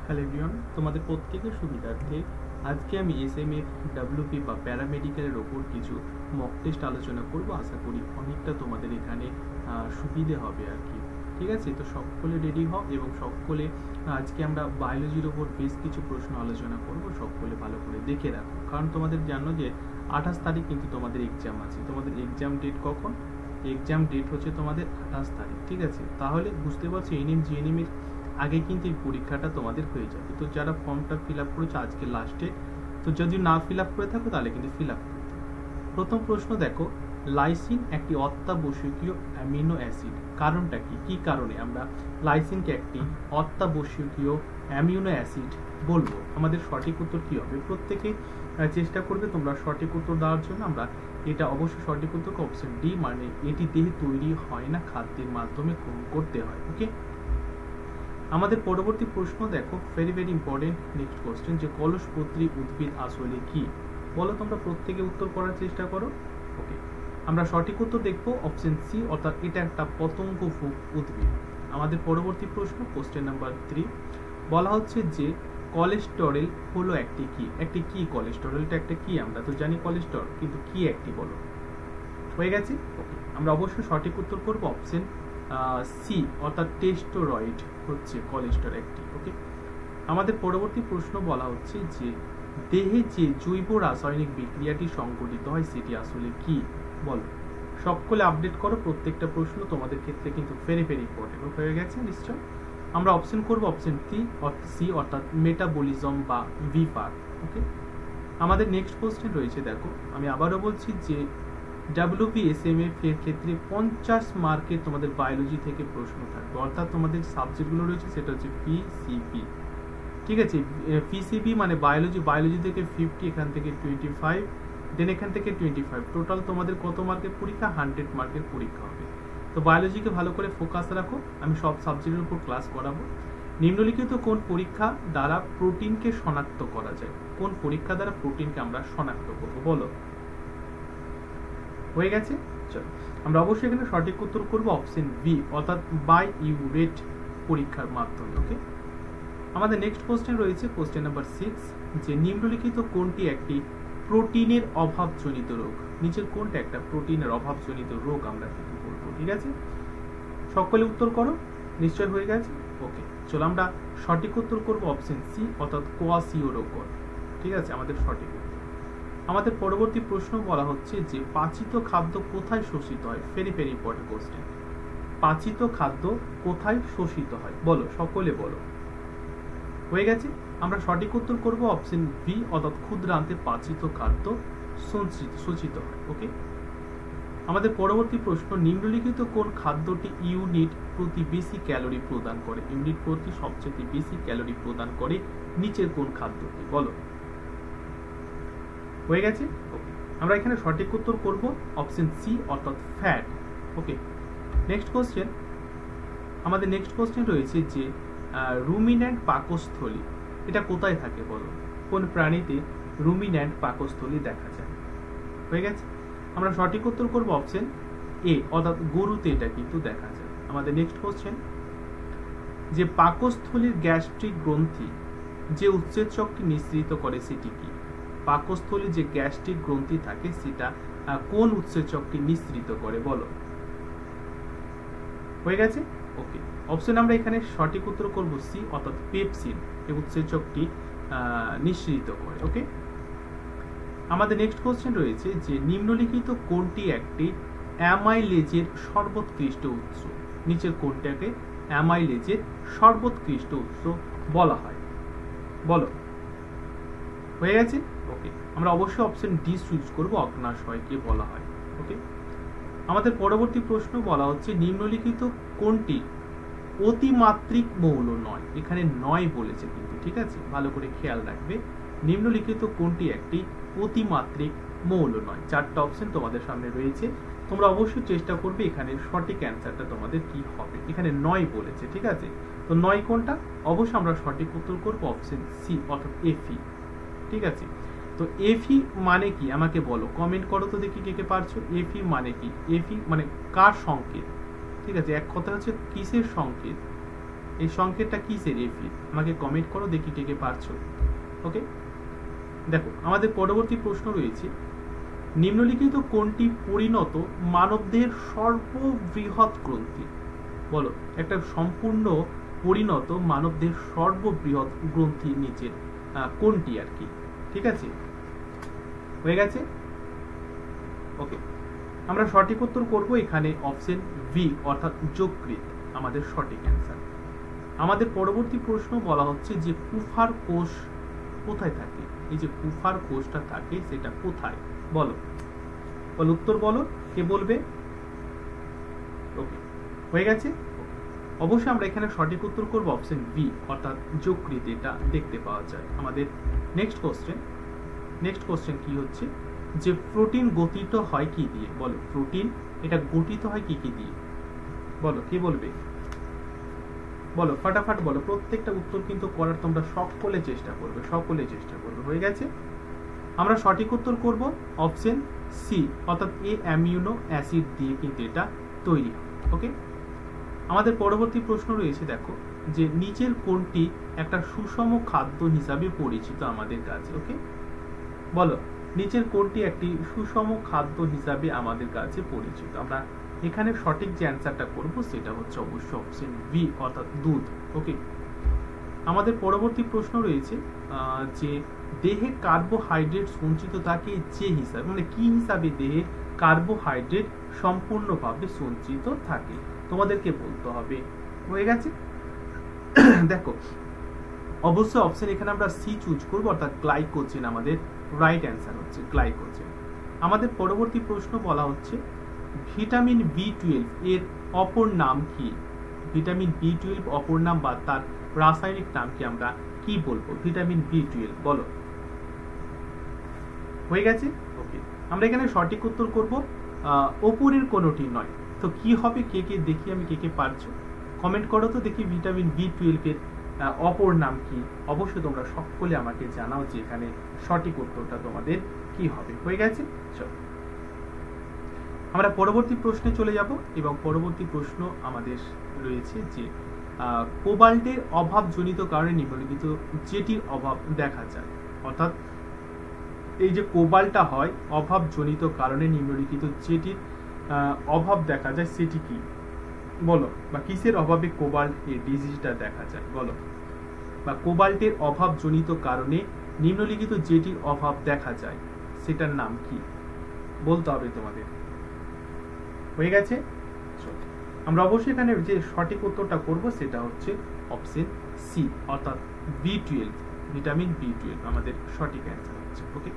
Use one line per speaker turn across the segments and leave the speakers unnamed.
Hello everyone, তোমাদের প্রত্যেকের সুবিধার্থে আজকে আমি এসএমএফ ডাব্লিউপি বা প্যারামেডিক্যালের ওপর কিছু মক টেস্ট আলোচনা করব। আশা করি অনেকটা তোমাদের এখানে সুবিধে হবে আর কি। ঠিক আছে, তো সকলে রেডি হও এবং সকলে আজকে আমরা বায়োলজির ওপর বেশ কিছু প্রশ্ন আলোচনা করব। সকলে ভালো করে দেখে রাখো, কারণ তোমাদের জানো যে 28 তারিখ কিন্তু তোমাদের এক্সাম আছে। তোমাদের এক্সাম ডেট কখন? এক্সাম ডেট হচ্ছে তোমাদের 28 তারিখ। ঠিক আছে, তাহলে বুঝতে পারছো এনএম জিএনএম এর আগে কিন্তু এই পরীক্ষাটা তোমাদের হয়ে যাবে। তো যারা ফর্মটা ফিল আপ করেছো আজকে লাস্টে, তো যদি না ফিল আপ করে থাকো তাহলে কিন্তু ফিল আপ করতে। প্রথম প্রশ্ন দেখো, লাইসিন একটি অত্যাবশ্যকীয় অ্যামিনো অ্যাসিড, কারণটা কি? কি কারণে আমরা লাইসিনকে একটি অত্যাবশ্যকীয় অ্যামিনো অ্যাসিড বলবো? আমাদের সঠিক উত্তর কি হবে? প্রত্যেকে চেষ্টা করবে তোমরা সঠিক উত্তর দেওয়ার জন্য। আমরা এটা অবশ্যই সঠিক উত্তর অপশন ডি, মানে এটি দেহে তৈরি হয় না, খাদ্যের মাধ্যমে গ্রহণ করতে হয়। ওকে, আমাদের পরবর্তী প্রশ্ন দেখো, very very important next question, যে কলসপত্রী উদ্ভিদ আসলে কি? বলো তোমরা প্রত্যেকে উত্তর করার চেষ্টা করো। ওকে, আমরা সঠিক উত্তর দেখবো অপশন সি, অর্থাৎ এটা একটা পতঙ্গভুক উদ্ভিদ। আমাদের পরবর্তী প্রশ্ন কোশ্চেন নাম্বার 3, বলা হচ্ছে যে কোলেস্টেরল হলো একটি কি? একটি কি কোলেস্টেরলটা একটা কি? আমরা তো জানি কোলেস্টেরল, কিন্তু কি একটি বলো? হয়ে গেছে। ওকে, আমরা অবশ্যই সঠিক উত্তর করবো অপশন সি, অর্থাৎ টেস্টোরয়েড হচ্ছে কোলেস্টেরল একটি। ওকে, আমাদের পরবর্তী প্রশ্ন বলা হচ্ছে যে দেহে যে জৈব রাসায়নিক বিক্রিয়াটি সংঘটিত হয় সেটি আসলে কি? বলো, সকলে আপডেট করো। প্রত্যেকটা প্রশ্ন তোমাদের ক্ষেত্রে কিন্তু ভেরি ভেরি ইম্পর্টেন্ট হয়ে গেছে নিশ্চয়। আমরা অপশন করবো অপশন সি, অর্থাৎ মেটাবলিজম বা ভিপার। ওকে, আমাদের নেক্সট কোশ্চেন রয়েছে, দেখো আমি আবারও বলছি যে WBSMF এর ক্ষেত্রে 50 মার্কের তোমাদের বায়োলজি থেকে প্রশ্ন থাকবে, অর্থাৎ তোমাদের সাবজেক্টগুলো রয়েছে সেটা হচ্ছে পিসিবি। ঠিক আছে, পিসিবি মানে বায়োলজি থেকে 50, এখান থেকে 25, দেন এখান থেকে 25, টোটাল তোমাদের কত মার্কের পরীক্ষা? 100 মার্কের পরীক্ষা হবে। তো বায়োলজিকে ভালো করে ফোকাস রাখো, আমি সব সাবজেক্টের উপর ক্লাস করাবো। নিম্নলিখিত কোন পরীক্ষা দ্বারা প্রোটিনকে শনাক্ত করা যায়? কোন পরীক্ষা দ্বারা প্রোটিনকে আমরা শনাক্ত করবো বলো? হয়ে গেছে। চলো, আমরা অবশ্যই এখানে সঠিক উত্তর করবো অপশন বি, অর্থাৎ বায়োইউরেট পরীক্ষার মাধ্যমে। ওকে, আমাদের নেক্সট কোশ্চেন রয়েছে কোশ্চেন নাম্বার 6, যে নিম্নলিখিত কোনটি একটি প্রোটিনের অভাবজনিত রোগ? নিচের কোনটা একটা প্রোটিনের অভাবজনিত রোগ আমরা কিন্তু বলবো? ঠিক আছে, সকলে উত্তর করো। নিশ্চয় হয়ে গেছে। ওকে, চলো আমরা সঠিক উত্তর করবো অপশন সি, অর্থাৎ কোয়াসিওরোগর। ঠিক আছে, আমাদের সঠিক উত্তর। আমাদের পরবর্তী প্রশ্ন বলা হচ্ছে যে পাচিত খাদ্য কোথায় শোষিত হয়? ভেরি ভেরি ইম্পর্টেন্ট কোশ্চেন, পাচিত খাদ্য কোথায় শোষিত হয় বলো, সকলে বলো। হয়ে গেছে, আমরা সঠিক উত্তর করব অপশন বি, অর্থাৎ ক্ষুদ্রান্তে পাচিত খাদ্য শোষিত হয়। ওকে, আমাদের পরবর্তী প্রশ্ন, নিম্নলিখিত কোন খাদ্যটি ইউনিট প্রতি বেশি ক্যালোরি প্রদান করে? ইউনিট প্রতি সবচেয়ে বেশি ক্যালোরি প্রদান করে নিচের কোন খাদ্যটি বলো? হয়ে গেছে। ওকে, আমরা এখানে সঠিক উত্তর করব অপশন সি, অর্থাৎ ফ্যাট। ওকে, নেক্সট কোশ্চেন, আমাদের নেক্সট কোশ্চেন রয়েছে যে রুমিন্যান্ট পাকস্থলী এটা কোথায় থাকে বলো? কোন প্রাণীতে রুমিন্যান্ট পাকস্থলী দেখা যায়? হয়ে গেছে, আমরা সঠিক উত্তর করব অপশন এ, অর্থাৎ গরুতে এটা কিন্তু দেখা যায়। আমাদের নেক্সট কোশ্চেন, যে পাকস্থলীর গ্যাস্ট্রিক গ্রন্থি যে উৎসেচকটি নিঃসৃত করে সেটি কি? পাকস্থলী যে গ্যাস্ট্রিক গ্রন্থি থাকে সেটা কোন উৎসেচকটি নিঃসৃত করে বলো? হয়ে গেছে। ওকে, অপশন আমরা এখানে সঠিক উত্তর করব সি, অর্থাৎ পেপসিন এই উৎসেচকটি নিঃসৃত করে। ওকে, আমাদের নেক্সট কোশ্চেন রয়েছে যে নিম্নলিখিত কোনটি একটি অ্যামাইলেজের সর্বোৎকৃষ্ট উৎস? নিচের কোনটাকে অ্যামাইলেজের সর্বোৎকৃষ্ট উৎস বলা হয় বলো? হয়ে গেছে। ওকে, আমরা অবশ্যই অপশন ডি চুজ করবো, অগ্ন্যাশয়কে বলা হয়। ওকে, আমাদের পরবর্তী প্রশ্ন বলা হচ্ছে নিম্নলিখিত কোনটি অতিমাত্রিক মৌল নয়? এখানে নয় বলেছে কিন্তু, ঠিক আছে, ভালো করে খেয়াল রাখবে। নিম্নলিখিত কোনটি একটি অতিমাত্রিক মৌল নয়? চারটা অপশন তোমাদের সামনে রয়েছে, তোমরা অবশ্যই চেষ্টা করবে এখানে সঠিক অ্যান্সারটা তোমাদের কি হবে। এখানে নয় বলেছে, ঠিক আছে, তো নয় কোনটা? অবশ্যই আমরা সঠিক উত্তর করবো অপশন সি, অর্থাৎ এফি। ঠিক আছে, তো এফি মানে কি আমাকে বলো, কমেন্ট করো তো দেখি কে কে পারছো। এফি মানে কি? এফি মানে কার সংকেত? ঠিক আছে, এক কথা হচ্ছে কিসের সংকেত? এই সংকেতটা কিসের? এফি। আমাকে কমেন্ট করো, দেখি কে কে পারছো। ওকে, দেখো আমাদের পরবর্তী প্রশ্ন রয়েছে, নিম্নলিখিত কোনটি পরিণত মানবদেহের সর্ববৃহৎ গ্রন্থি? বলো, একটা সম্পূর্ণ পরিণত মানবদেহের সর্ববৃহৎ গ্রন্থির নিচে কোনটি আর কি? ঠিক আছে, হয়ে গেছে। ওকে, আমরা সঠিক উত্তর করব এখানে অপশন বি অর্থাৎ যকৃৎ আমাদের সঠিক অ্যান্সার। আমাদের পরবর্তী প্রশ্ন বলা হচ্ছে যে কুফার কোষ কোথায় থাকে? এই যে কুফার কোষটা থাকে সেটা কোথায়? বলো, বলো উত্তর বলো, কে বলবে? ওকে, হয়ে গেছে। অবশ্যই আমরা এখানে সঠিক উত্তর করব অপশন বি অর্থাৎ যকৃৎ, এটা দেখতে পাওয়া যায়। আমাদের নেক্সট কোশ্চেন কি হচ্ছে যে প্রোটিন গঠিত হয় কি দিয়ে? বলো, প্রোটিন এটা গঠিত হয় কি কি দিয়ে? বলো, কে বলবে? বলো ফাটাফাট বলো, প্রত্যেকটা উত্তর কিন্তু করার তোমরা সকলে চেষ্টা করবে। হয়ে গেছে। আমরা সঠিক উত্তর করব অপশন সি অর্থাৎ এ অ্যামিনো অ্যাসিড দিয়ে কিন্তু এটা তৈরি হয়। ওকে, আমাদের পরবর্তী প্রশ্ন রয়েছে, দেখো যে নিচের কোনটি একটা সুষম খাদ্য হিসাবে পরিচিত আমাদের কাছে? ওকে, বলো নিচের কোনটি একটি সুষম খাদ্য হিসাবে আমাদের কাছে পরিচিত? আমরা এখানে সঠিক যে অ্যান্সারটা করব সেটা হচ্ছে অবশ্যই অপশন বি অর্থাৎ দুধ। ওকে, আমাদের পরবর্তী প্রশ্ন রয়েছে যে দেহে কার্বোহাইড্রেট সঞ্চিত থাকে যে হিসাবে, মানে কি হিসাবে দেহে কার্বোহাইড্রেট সম্পূর্ণভাবে সঞ্চিত থাকে? তোমাদেরকে বলতে হবে। হয়ে গেছে। দেখো অবশ্যই অপশন এখানে আমরা সি চুজ করবো অর্থাৎ গ্লাইকোজেন আমাদের রাইট অ্যান্সার হচ্ছে গ্লাইকোজেন। আমাদের পরবর্তী প্রশ্ন বলা হচ্ছে ভিটামিন বি12 এর অপর নাম কি? ভিটামিন বি12 অপর নাম বা তার রাসায়নিক নাম কি আমরা কি বলবো? ভিটামিন বি12 বলো। হয়ে গেছে। ওকে, আমরা এখানে সঠিক উত্তর করব ওপরের কোনোটি নয়। তো কি হবে? কে কে দেখি আমি কে কে পারছো, কমেন্ট করো তো দেখি ভিটামিন বি12 এর অপর নাম কি? অবশ্যই তোমরা সকলে আমাকে জানাও যে এখানে সঠিক উত্তরটা তোমাদের কি হবে। হয়ে গেছে। চলো আমরা পরবর্তী প্রশ্নে চলে যাব এবং পরবর্তী প্রশ্ন আমাদের রয়েছে যে কোবাল্টের অভাবজনিত কারণে নিম্নলিখিত যেটির অভাব দেখা যায়। অর্থাৎ এই যে কোবাল্টটা হয় অভাবজনিত কারণে নিম্নলিখিত যেটির অভাব দেখা যায় সেটি কি? বলো, বা কিসের অভাবে কোবাল্ট এর ডিজিজটা দেখা যায়? বলো, বা কোবাল্টের অভাবজনিত কারণে নিম্নলিখিত যেটির অভাব দেখা যায় সেটার নাম কি? বলতে হবে তোমাদের। হয়ে গেছে। আমরা অবশ্যই এখানে যে সঠিক উত্তরটা করব সেটা হচ্ছে অপশন সি অর্থাৎ বি12, ভিটামিন বি12 আমাদের সঠিক অ্যান্সার হচ্ছে। ওকে,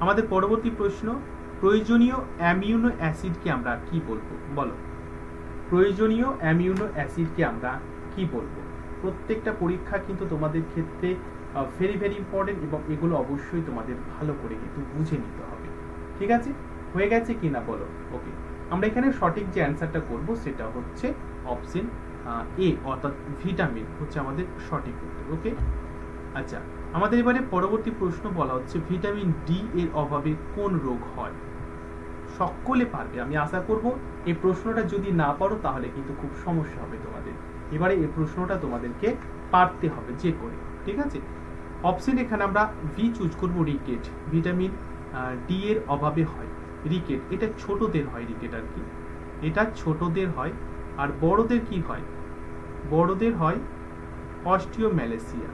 আমাদের পরবর্তী প্রশ্ন প্রয়োজনীয় অ্যামিনো অ্যাসিডকে আমরা কি বলবো? বলো, প্রয়োজনীয় অ্যামিনো অ্যাসিডকে আমরা কি বলবো? প্রত্যেকটা পরীক্ষা কিন্তু তোমাদের ক্ষেত্রে ভেরি ভেরি ইম্পর্টেন্ট এবং এগুলো অবশ্যই তোমাদের ভালো করে কিন্তু বুঝে নিতে হবে। ঠিক আছে, হয়ে গেছে কিনা বলো। ওকে, আমরা এখানে সঠিক যে অ্যান্সারটা করব সেটা হচ্ছে অপশন এ অর্থাৎ ভিটামিন হচ্ছে আমাদের সঠিক উত্তর। ওকে, আচ্ছা আমাদের এবারে পরবর্তী প্রশ্ন বলা হচ্ছে ভিটামিন ডি এর অভাবে কোন রোগ হয়? সকলে পারবে, আমি আশা করব। এই প্রশ্নটা যদি না পারো তাহলে কিন্তু খুব সমস্যা হবে তোমাদের। এবারে এই প্রশ্নটা তোমাদেরকে পারতে হবে যে করে। ঠিক আছে, অপশন এখানে আমরা ভি চুজ করব রিকেট। ভিটামিন ডি এর অভাবে হয় রিকেট। এটা ছোটদের হয় রিকেট আর কি, এটা ছোটদের হয়। আর বড়দের কি হয়? বড়দের হয় অস্টিওম্যালেসিয়া।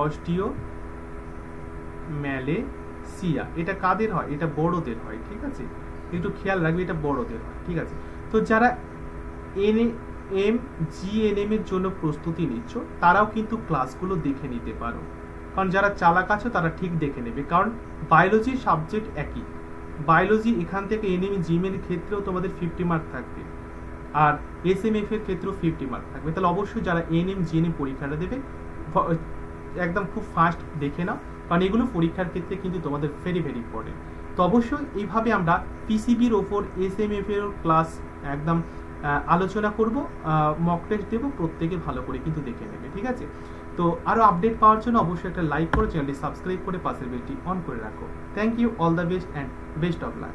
অস্টিওম্যালেসিয়া এটা কাদের হয়? এটা বড়দের হয়। ঠিক আছে, একটু খেয়াল রাখবে, এটা বড়দের হয়। ঠিক আছে, তো যারা জিএনএম এর জন্য প্রস্তুতি নিচ্ছ তারাও কিন্তু ক্লাসগুলো দেখে নিতে পারো, কারণ যারা চালাক আছো তারা ঠিক দেখে নেবে, কারণ বায়োলজি সাবজেক্ট একই। বায়োলজি এখান থেকে এনএম জিএম এর ক্ষেত্রেও তোমাদের 50 মার্ক থাকবে, আর এসএমএফ এর ক্ষেত্রেও 50 মার্ক থাকবে। তাহলে অবশ্যই যারা এনএম জিএনএম পরীক্ষাটা দেবে একদম খুব ফাস্ট দেখে নাও, কারণ এগুলো পরীক্ষার ক্ষেত্রে কিন্তু তোমাদের ভেরি ভেরি ইম্পর্টেন্ট। তো অবশ্যই এইভাবে আমরা পিসিবির ওপর এসএমএফ এর ক্লাস একদম আলোচনা করব, মক টেস্ট দেবো, প্রত্যেকে ভালো করে কিন্তু দেখে নেবে। ঠিক আছে, তো আরো আপডেট পাওয়ার জন্য অবশ্যই একটা লাইক করে চ্যানেলটি সাবস্ক্রাইব করে পাশের বেলটি অন করে রাখো। Thank you, all the best and best of lakh.